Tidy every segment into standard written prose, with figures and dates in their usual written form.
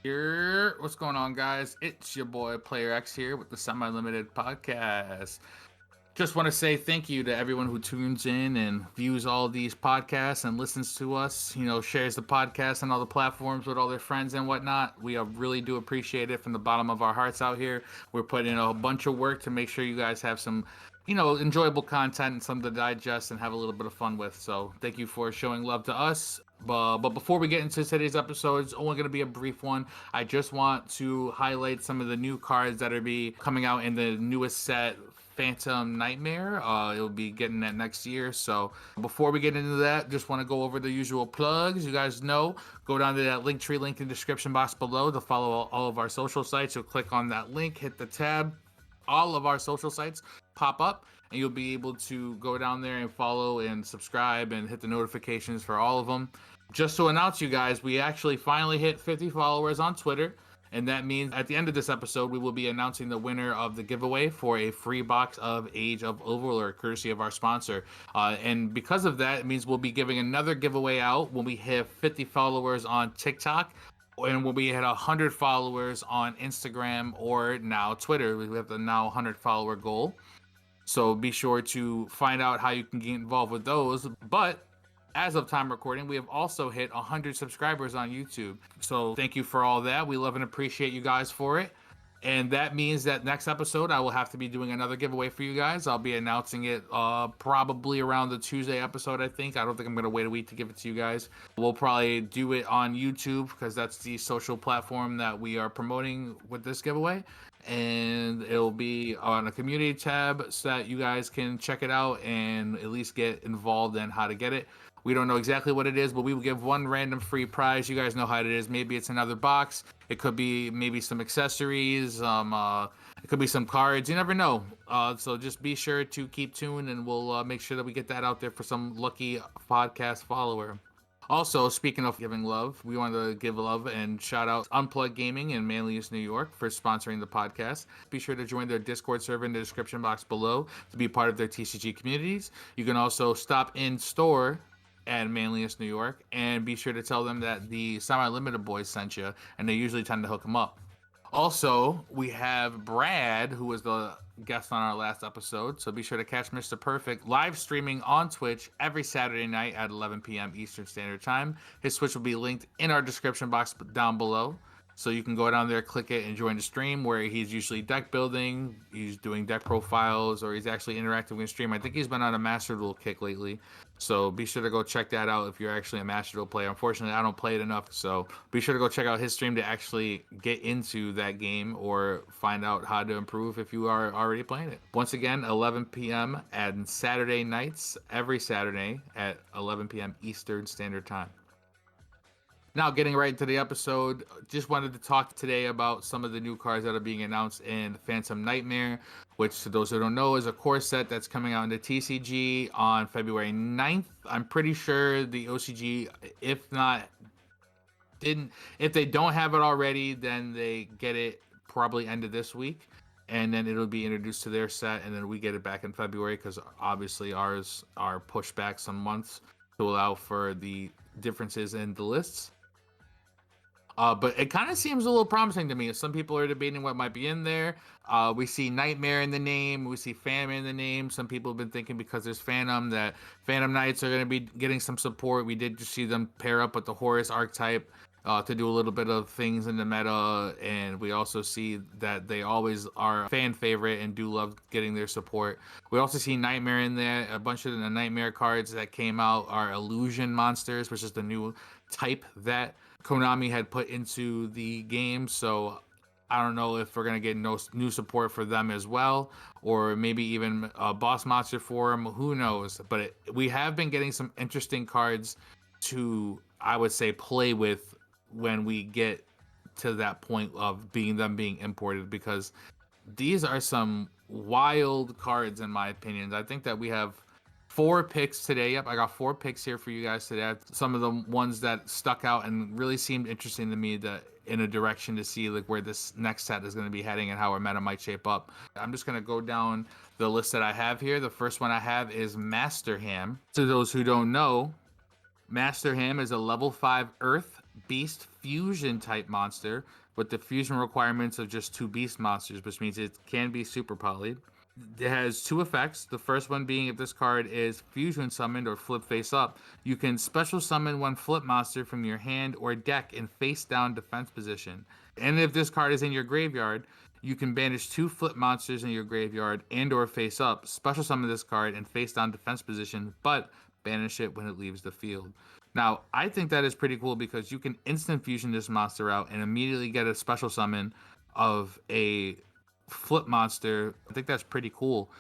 Here, what's going on, guys? It's your boy Player X here with the Semi Limited Podcast. Just want to say thank you to everyone who tunes in and views all these podcasts and listens to us. Shares the podcast on all the platforms with all their friends and whatnot. We really do appreciate it from the bottom of our hearts out here. We're putting in a bunch of work to make sure you guys have some, enjoyable content and something to digest and have a little bit of fun with. So thank you for showing love to us. But before we get into today's episode, it's only going to be a brief one. I just want to highlight some of the new cards that are be coming out in the newest set, Phantom Nightmare. It'll be getting that next year. So before we get into that, just want to go over the usual plugs. You guys know, go down to that Linktree link in the description box below to follow all of our social sites. You'll click on that link, hit the tab. All of our social sites pop up, and you'll be able to go down there and follow and subscribe and hit the notifications for all of them. Just to announce, you guys, we actually finally hit 50 followers on Twitter. And that means at the end of this episode, we will be announcing the winner of the giveaway for a free box of Age of Overlord, courtesy of our sponsor. And because of that, it means we'll be giving another giveaway out when we hit 50 followers on TikTok. And when we hit 100 followers on Instagram or now Twitter. We have the now 100 follower goal. So be sure to find out how you can get involved with those. But as of time recording, we have also hit 100 subscribers on YouTube. So thank you for all that. We love and appreciate you guys for it. And that means that next episode, I will have to be doing another giveaway for you guys. I'll be announcing it probably around the Tuesday episode, I think. I don't think I'm going to wait a week to give it to you guys. We'll probably do it on YouTube because that's the social platform that we are promoting with this giveaway. And it'll be on a community tab so that you guys can check it out and at least get involved in how to get it. We don't know exactly what it is, but we will give one random free prize. You guys know how it is. Maybe it's another box. It could be maybe some accessories. It could be some cards. You never know. So just be sure to keep tuned, and we'll make sure that we get that out there for some lucky podcast follower. Also, speaking of giving love, we want to give love and shout out Unplugged Gaming in Manlius, New York for sponsoring the podcast. Be sure to join their Discord server in the description box below to be part of their TCG communities. You can also stop in store at Manlius, New York, and be sure to tell them that the Semi-Limited boys sent you, and they usually tend to hook them up. Also, we have Brad, who was the guest on our last episode, so be sure to catch Mr. Perfect live streaming on Twitch every Saturday night at 11 p.m. Eastern Standard Time. His Twitch will be linked in our description box down below. So you can go down there, click it, and join the stream where he's usually deck building, he's doing deck profiles, or he's actually interacting with stream. I think he's been on a Master Duel kick lately. So be sure to go check that out if you're actually a Master Duel player. Unfortunately, I don't play it enough, so be sure to go check out his stream to actually get into that game or find out how to improve if you are already playing it. Once again, 11 p.m. and Saturday nights, every Saturday at 11 p.m. Eastern Standard Time. Now, getting right into the episode, just wanted to talk today about some of the new cards that are being announced in Phantom Nightmare, which, to those who don't know, is a core set that's coming out into TCG on February 9th. I'm pretty sure the OCG, if they don't have it already, then they get it probably end of this week. And then it'll be introduced to their set, and then we get it back in February because obviously ours are pushed back some months to allow for the differences in the lists. But it kind of seems a little promising to me. Some people are debating what might be in there. We see Nightmare in the name. We see Phantom in the name. Some people have been thinking because there's Phantom that Phantom Knights are going to be getting some support. We did just see them pair up with the Horus archetype to do a little bit of things in the meta. And we also see that they always are a fan favorite and do love getting their support. We also see Nightmare in there. A bunch of the Nightmare cards that came out are Illusion Monsters, which is the new type that Konami had put into the game. So I don't know if we're going to get new support for them as well, or maybe even a boss monster for them. Who knows? But we have been getting some interesting cards to, I would say, play with when we get to that point of them being imported, because these are some wild cards in my opinion. I think that we have 4 picks today. Yep, I got 4 picks here for you guys today. Some of the ones that stuck out and really seemed interesting to me, that in a direction to see like where this next set is going to be heading and how our meta might shape up. I'm just going to go down the list that I have here. The first one I have is Master Ham. To those who don't know, Master Ham is a level 5 Earth beast fusion type monster with the fusion requirements of just two beast monsters, which means it can be super polyed. It has two effects. The first one being if this card is fusion summoned or flip face up, you can special summon one flip monster from your hand or deck in face down defense position. And if this card is in your graveyard, you can banish two flip monsters in your graveyard and or face up, special summon this card in face down defense position, but banish it when it leaves the field. Now, I think that is pretty cool because you can instant fusion this monster out and immediately get a special summon of a flip monster. I think that's pretty cool.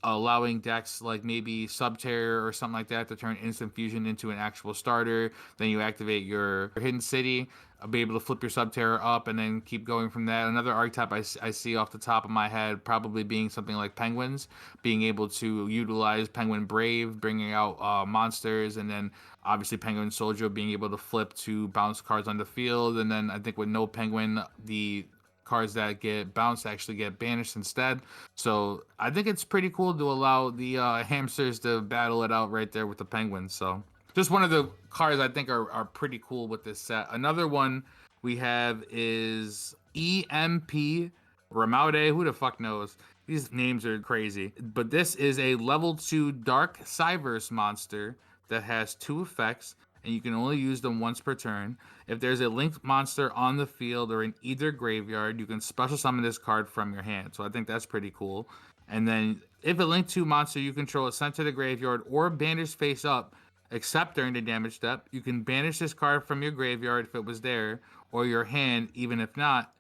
Allowing decks like maybe Subterror or something like that to turn instant fusion into an actual starter. Then you activate your Hidden City, be able to flip your Subterror up and then keep going from that. Another archetype I see off the top of my head probably being something like Penguins, being able to utilize Penguin Brave, bringing out monsters, and then obviously Penguin Soldier being able to flip to bounce cards on the field. And then I think with no Penguin, the cards that get bounced actually get banished instead. So I think it's pretty cool to allow the hamsters to battle it out right there with the penguins. So just one of the cards I think are pretty cool with this set. Another one we have is EMP Ramaude. Who the fuck knows? These names are crazy. But this is a level 2 Dark Cyverse monster that has two effects, and you can only use them once per turn. If there's a linked monster on the field or in either graveyard, you can special summon this card from your hand. So I think that's pretty cool. And then if a linked to monster you control is sent to the graveyard or banished face up, except during the damage step, you can banish this card from your graveyard if it was there, or your hand, even if not.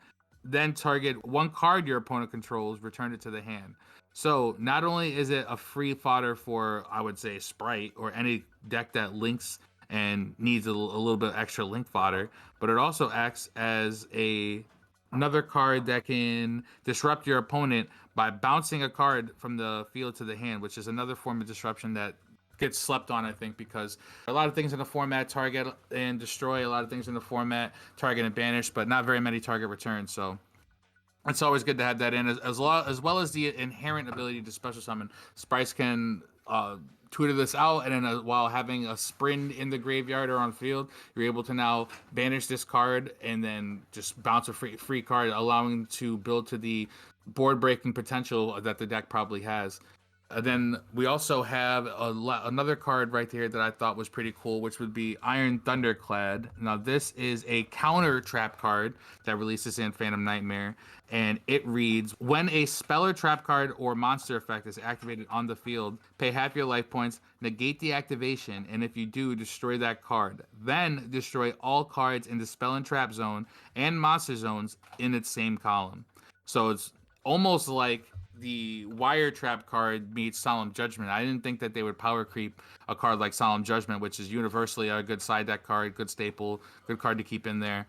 Then target one card your opponent controls, return it to the hand. So not only is it a free fodder for, I would say, Sprite or any deck that links and needs a little bit extra link fodder, but it also acts as another card that can disrupt your opponent by bouncing a card from the field to the hand, which is another form of disruption that gets slept on, I think, because a lot of things in the format target and destroy, a lot of things in the format target and banish, but not very many target returns. So it's always good to have that in, as well as the inherent ability to special summon. Sprites can tutor this out, and then while having a sprint in the graveyard or on field, you're able to now banish this card and then just bounce a free card, allowing to build to the board breaking potential that the deck probably has. Then we also have another card right here that I thought was pretty cool, which would be Iron Thunderclad. Now, this is a counter trap card that releases in Phantom Nightmare, and it reads, when a spell or trap card or monster effect is activated on the field, pay half your life points, negate the activation, and if you do, destroy that card. Then destroy all cards in the spell and trap zone and monster zones in its same column. So it's almost like the wire trap card meets Solemn Judgment. I didn't think that they would power creep a card like Solemn Judgment, which is universally a good side deck card, good staple, good card to keep in there,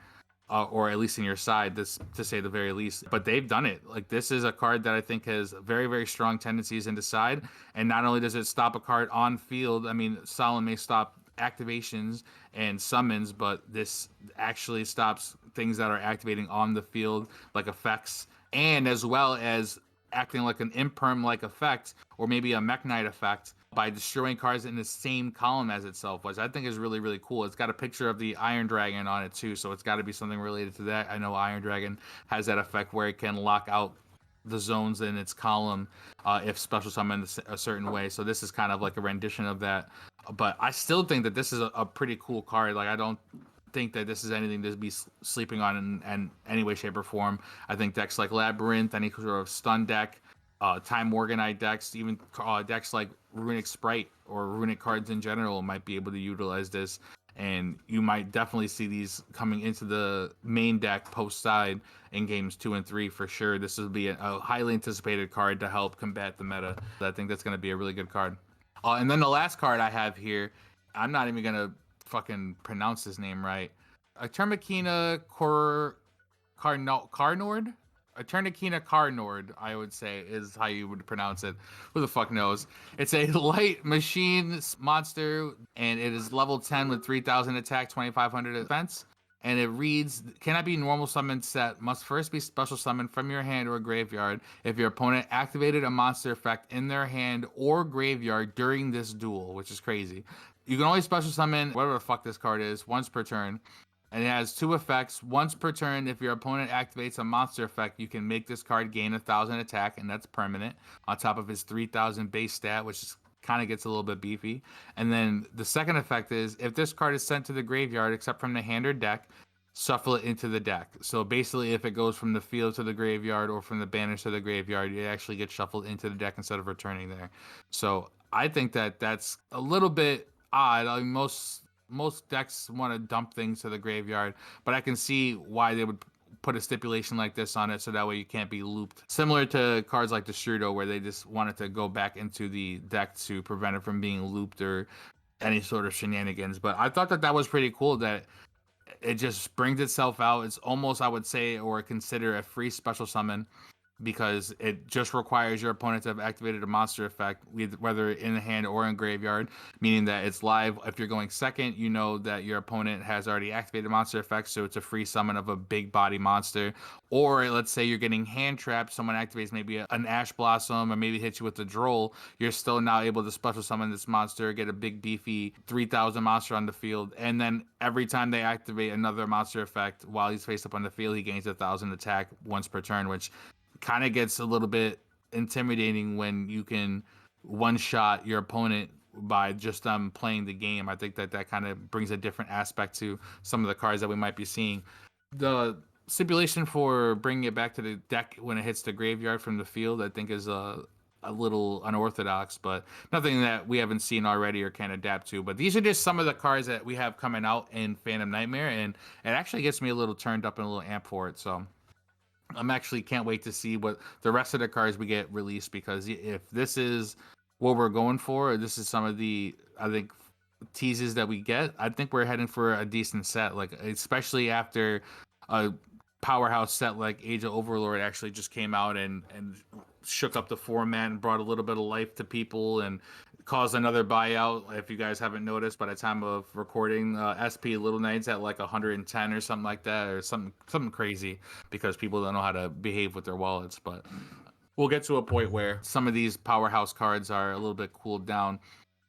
or at least in your side, this to say the very least. But they've done it. Like, this is a card that I think has very, very strong tendencies in the side. And not only does it stop a card on field, I mean, Solemn may stop activations and summons, but this actually stops things that are activating on the field, like effects, and as well as acting like an imperm like effect or maybe a Mech Knight effect by destroying cards in the same column as itself, which I think is really, really cool. It's got a picture of the Iron Dragon on it too, so it's got to be something related to that. I know Iron Dragon has that effect where it can lock out the zones in its column if special summoned a certain way. So this is kind of like a rendition of that. But I still think that this is a pretty cool card. Like, I don't think that this is anything to be sleeping on in any way, shape, or form. I think decks like Labyrinth, any sort of stun deck, Time Morganite decks, even decks like Runic Sprite or Runic cards in general might be able to utilize this. And you might definitely see these coming into the main deck post side in games 2 and 3 for sure. This will be a highly anticipated card to help combat the meta. I think that's going to be a really good card. And then the last card I have here, I'm not even going to fucking pronounce his name right. Termakina Carnord? Eternakina Carnord, I would say, is how you would pronounce it. Who the fuck knows? It's a light machine monster, and it is level 10 with 3,000 attack, 2,500 defense. And it reads, cannot be normal summoned set, must first be special summoned from your hand or graveyard if your opponent activated a monster effect in their hand or graveyard during this duel, which is crazy. You can only special summon whatever the fuck this card is once per turn. And it has two effects. Once per turn, if your opponent activates a monster effect, you can make this card gain 1,000 attack, and that's permanent, on top of his 3,000 base stat, which kind of gets a little bit beefy. And then the second effect is if this card is sent to the graveyard, except from the hand or deck, shuffle it into the deck. So basically, if it goes from the field to the graveyard or from the banish to the graveyard, it actually gets shuffled into the deck instead of returning there. So I think that that's a little bit odd. I mean, most decks want to dump things to the graveyard, but I can see why they would put a stipulation like this on it so that way you can't be looped. Similar to cards like the Strudo, where they just wanted to go back into the deck to prevent it from being looped or any sort of shenanigans. But I thought that that was pretty cool that it just brings itself out. It's almost, I would say, or consider a free special summon because it just requires your opponent to have activated a monster effect, whether in the hand or in graveyard, meaning that it's live. If you're going second, you know that your opponent has already activated monster effect, so it's a free summon of a big body monster. Or let's say you're getting hand trapped, someone activates maybe an Ash Blossom or maybe hits you with a Droll, you're still now able to special summon this monster, get a big beefy 3,000 monster on the field, and then every time they activate another monster effect while he's face up on the field, he gains 1,000 attack once per turn, which kind of gets a little bit intimidating when you can one shot your opponent by just playing the game. I think that that kind of brings a different aspect to some of the cards that we might be seeing. The stipulation for bringing it back to the deck when it hits the graveyard from the field, I think, is a little unorthodox, but nothing that we haven't seen already or can adapt to. But these are just some of the cards that we have coming out in Phantom Nightmare, and it actually gets me a little turned up and a little amped for it. So I'm actually can't wait to see what the rest of the cards we get released, because if this is what we're going for, or this is some of the, I think, teases that we get, I think we're heading for a decent set. Like, especially after a powerhouse set like Age of Overlord actually just came out and shook up the format and brought a little bit of life to people and caused another buyout. If you guys haven't noticed, by the time of recording, SP Little Knights at like 110 or something like that, or something crazy, because people don't know how to behave with their wallets. But we'll get to a point where some of these powerhouse cards are a little bit cooled down.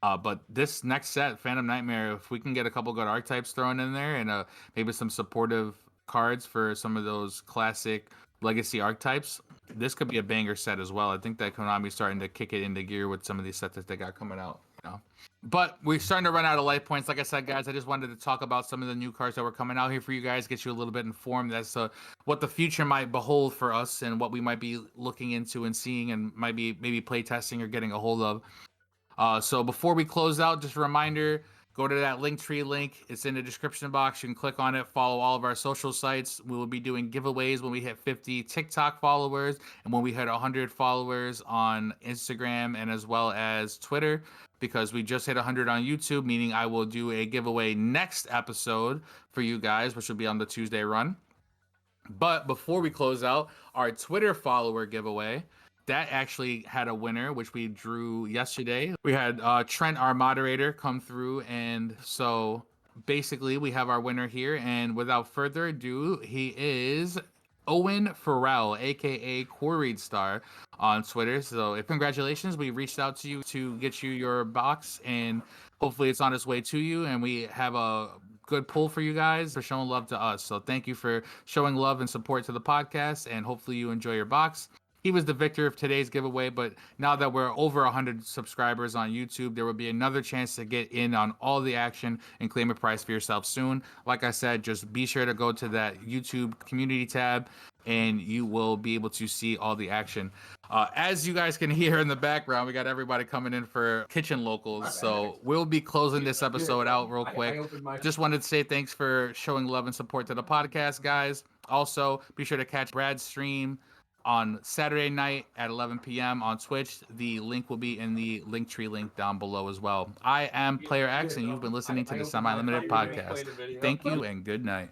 But this next set, Phantom Nightmare, if we can get a couple good archetypes thrown in there and maybe some supportive cards for some of those classic legacy archetypes, this could be a banger set as well. I think that Konami's starting to kick it into gear with some of these sets that they got coming out. You know? But we're starting to run out of life points. Like I said, guys, I just wanted to talk about some of the new cards that were coming out here for you guys, get you a little bit informed as to what the future might behold for us and what we might be looking into and seeing and might be maybe play testing or getting a hold of. So before we close out, just a reminder, go to that Linktree link. It's in the description box. You can click on it, follow all of our social sites. We will be doing giveaways when we hit 50 TikTok followers and when we hit 100 followers on Instagram and as well as Twitter, because we just hit 100 on YouTube, meaning I will do a giveaway next episode for you guys, which will be on the Tuesday run. But before we close out, our Twitter follower giveaway, that actually had a winner, which we drew yesterday. We had Trent, our moderator, come through, and so basically we have our winner here. And without further ado, he is Owen Farrell, aka Quarried Star, on Twitter. So, congratulations! We reached out to you to get you your box, and hopefully it's on its way to you. And we have a good pull for you guys for showing love to us. So, thank you for showing love and support to the podcast, and hopefully you enjoy your box. He was the victor of today's giveaway, but now that we're over 100 subscribers on YouTube, there will be another chance to get in on all the action and claim a prize for yourself soon. Like I said, just be sure to go to that YouTube community tab and you will be able to see all the action. As you guys can hear in the background, we got everybody coming in for kitchen locals. So we'll be closing this episode out real quick. Just wanted to say thanks for showing love and support to the podcast, guys. Also, be sure to catch Brad's stream on Saturday night at 11 p.m. on Twitch. The link will be in the Linktree link down below as well. I am Player X, and you've been listening to the Semi Limited podcast. Thank you and good night.